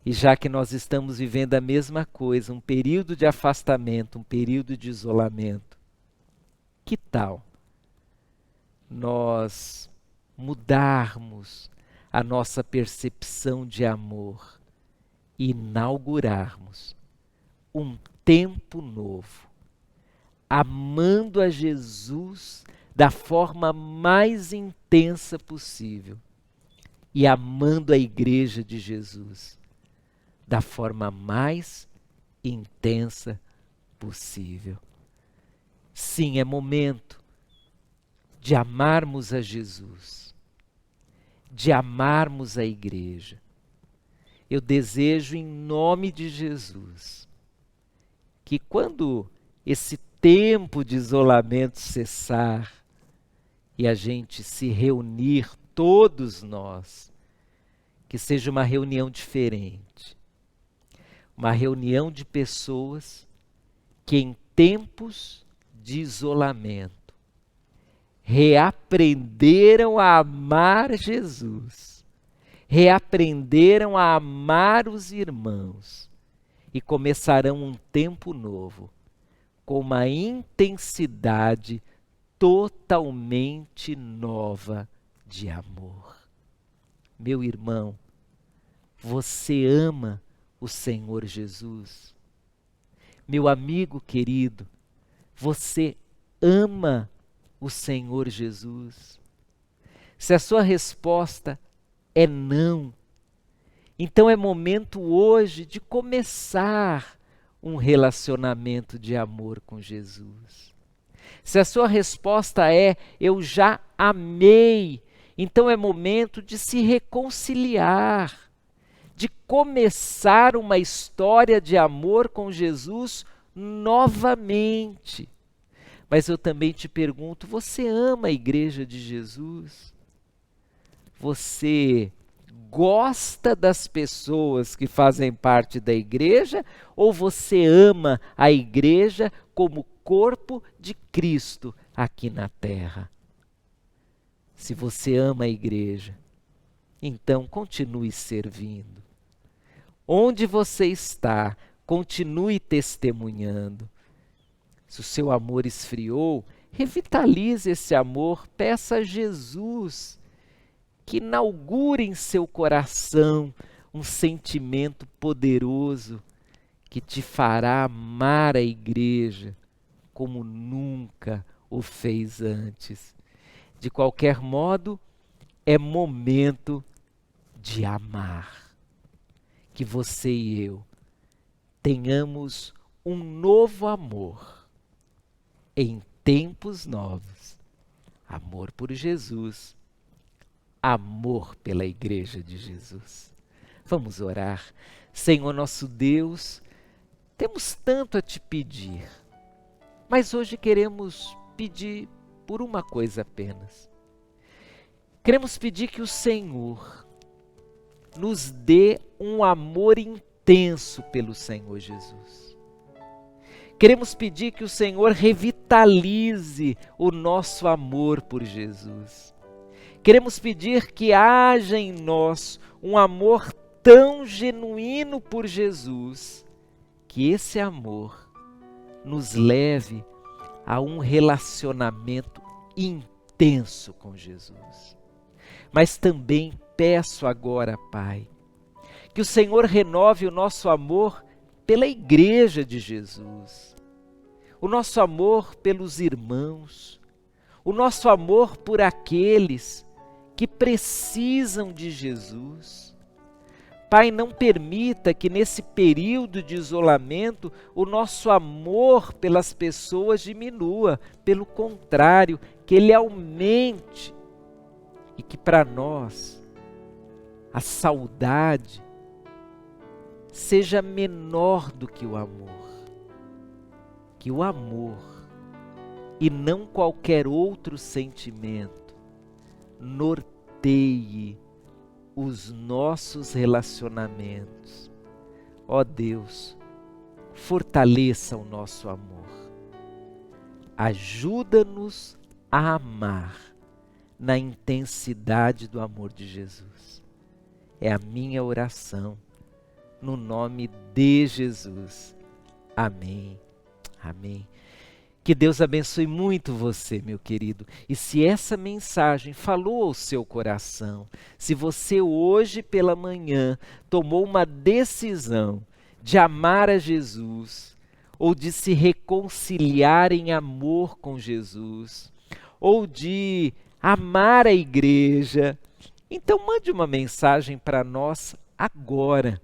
E já que nós estamos vivendo a mesma coisa, um período de afastamento, um período de isolamento, que tal nós mudarmos a nossa percepção de amor e inaugurarmos um tempo novo, amando a Jesus da forma mais intensa possível e amando a igreja de Jesus da forma mais intensa possível. Sim, é momento de amarmos a Jesus, de amarmos a igreja. Eu desejo, em nome de Jesus, que quando esse tempo de isolamento cessar e a gente se reunir, todos nós, que seja uma reunião diferente. Uma reunião de pessoas que em tempos de isolamento reaprenderam a amar Jesus, reaprenderam a amar os irmãos e começarão um tempo novo com uma intensidade totalmente nova de amor. Meu irmão, você ama o Senhor Jesus? Meu amigo querido, você ama o Senhor Jesus? Se a sua resposta é não, então é momento hoje de começar um relacionamento de amor com Jesus. Se a sua resposta é eu já amei, então é momento de se reconciliar, de começar uma história de amor com Jesus novamente. Mas eu também te pergunto, você ama a Igreja de Jesus? Você gosta das pessoas que fazem parte da igreja ou você ama a igreja como corpo de Cristo aqui na terra? Se você ama a igreja, então continue servindo. Onde você está, continue testemunhando. Se o seu amor esfriou, revitalize esse amor, peça a Jesus que inaugure em seu coração um sentimento poderoso que te fará amar a igreja como nunca o fez antes. De qualquer modo, é momento de amar. Que você e eu tenhamos um novo amor em tempos novos. Amor por Jesus. Amor pela Igreja de Jesus. Vamos orar. Senhor nosso Deus, temos tanto a te pedir, mas hoje queremos pedir por uma coisa apenas. Queremos pedir que o Senhor nos dê um amor intenso pelo Senhor Jesus. Queremos pedir que o Senhor revitalize o nosso amor por Jesus. Queremos pedir que haja em nós um amor tão genuíno por Jesus, que esse amor nos leve a um relacionamento intenso com Jesus. Mas também peço agora, Pai, que o Senhor renove o nosso amor pela Igreja de Jesus, o nosso amor pelos irmãos, o nosso amor por aqueles que precisam de Jesus. Pai, não permita que nesse período de isolamento o nosso amor pelas pessoas diminua. Pelo contrário, que ele aumente e que para nós a saudade seja menor do que o amor. Que o amor e não qualquer outro sentimento norteie os nossos relacionamentos. Ó Deus, fortaleça o nosso amor. Ajuda-nos a amar na intensidade do amor de Jesus. É a minha oração, no nome de Jesus. Amém. Amém. Que Deus abençoe muito você, meu querido. E se essa mensagem falou ao seu coração, se você hoje pela manhã tomou uma decisão de amar a Jesus, ou de se reconciliar em amor com Jesus, ou de amar a igreja, então mande uma mensagem para nós agora.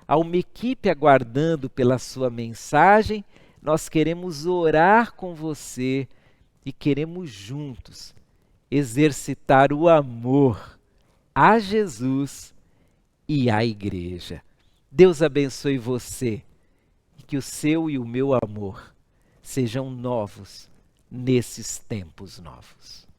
Há uma equipe aguardando pela sua mensagem. Nós queremos orar com você e queremos juntos exercitar o amor a Jesus e à igreja. Deus abençoe você e que o seu e o meu amor sejam novos nesses tempos novos.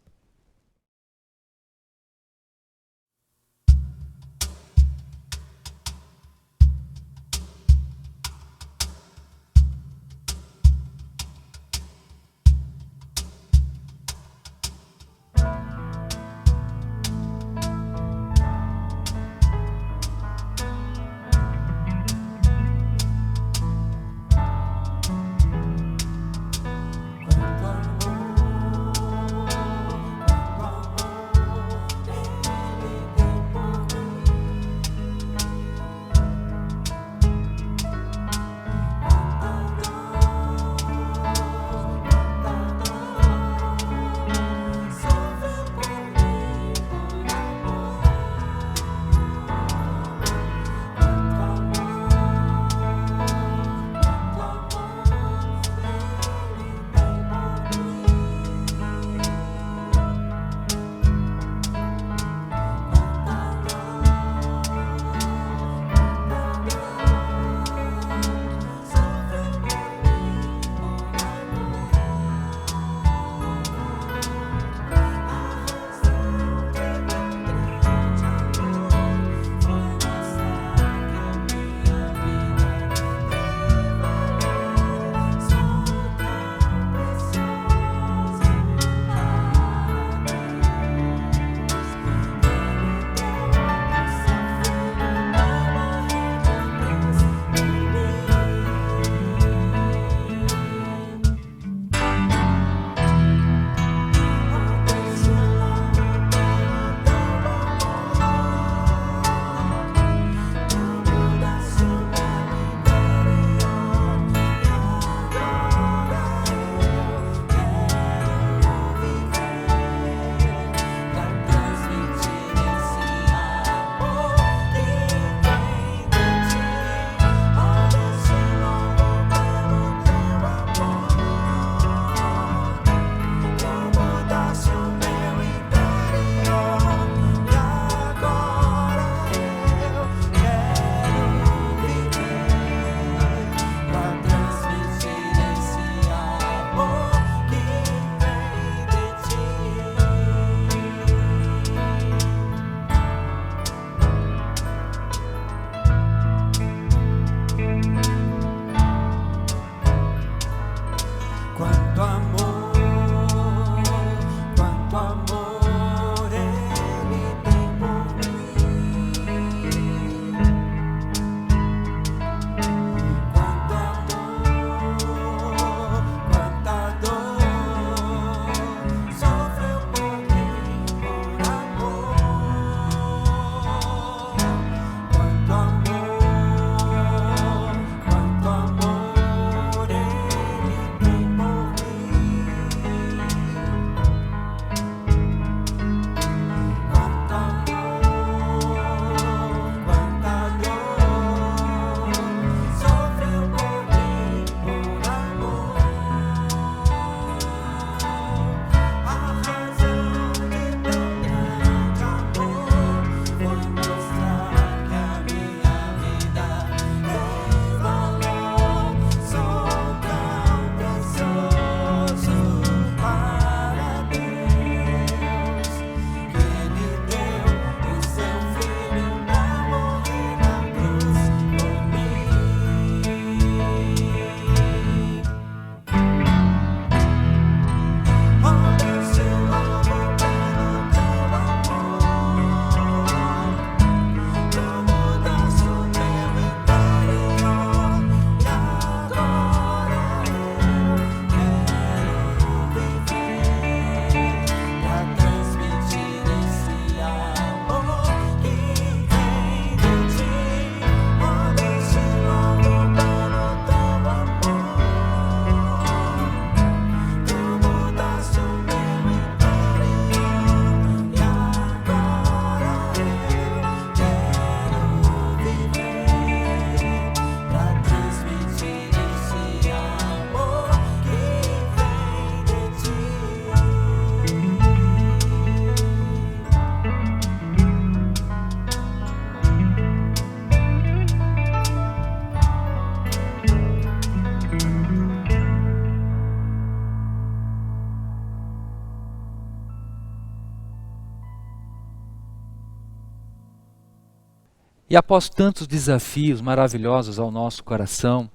E após tantos desafios maravilhosos ao nosso coração,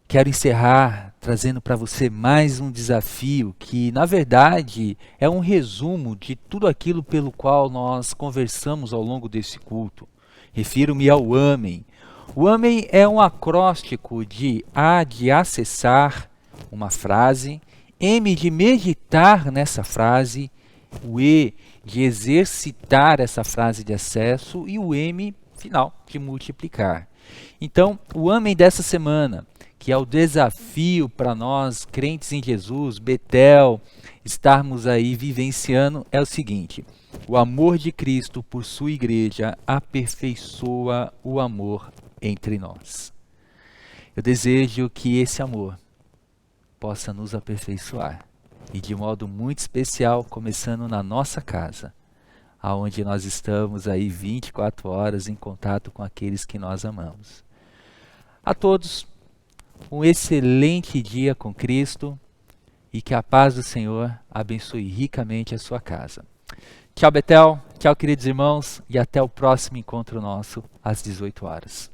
quero encerrar trazendo para você mais um desafio que, na verdade, é um resumo de tudo aquilo pelo qual nós conversamos ao longo desse culto. Refiro-me ao AMEN. O AMEN é um acróstico de A de acessar uma frase, M de meditar nessa frase, o E de exercitar essa frase de acesso e o M final de multiplicar. Então, o AMEN dessa semana, que é o desafio para nós, crentes em Jesus, Betel, estarmos aí vivenciando, é o seguinte: o amor de Cristo por sua igreja aperfeiçoa o amor entre nós. Eu desejo que esse amor possa nos aperfeiçoar, e de modo muito especial, começando na nossa casa, aonde nós estamos aí 24 horas em contato com aqueles que nós amamos. A todos, um excelente dia com Cristo e que a paz do Senhor abençoe ricamente a sua casa. Tchau, Betel. Tchau, queridos irmãos, e até o próximo encontro nosso às 18 horas.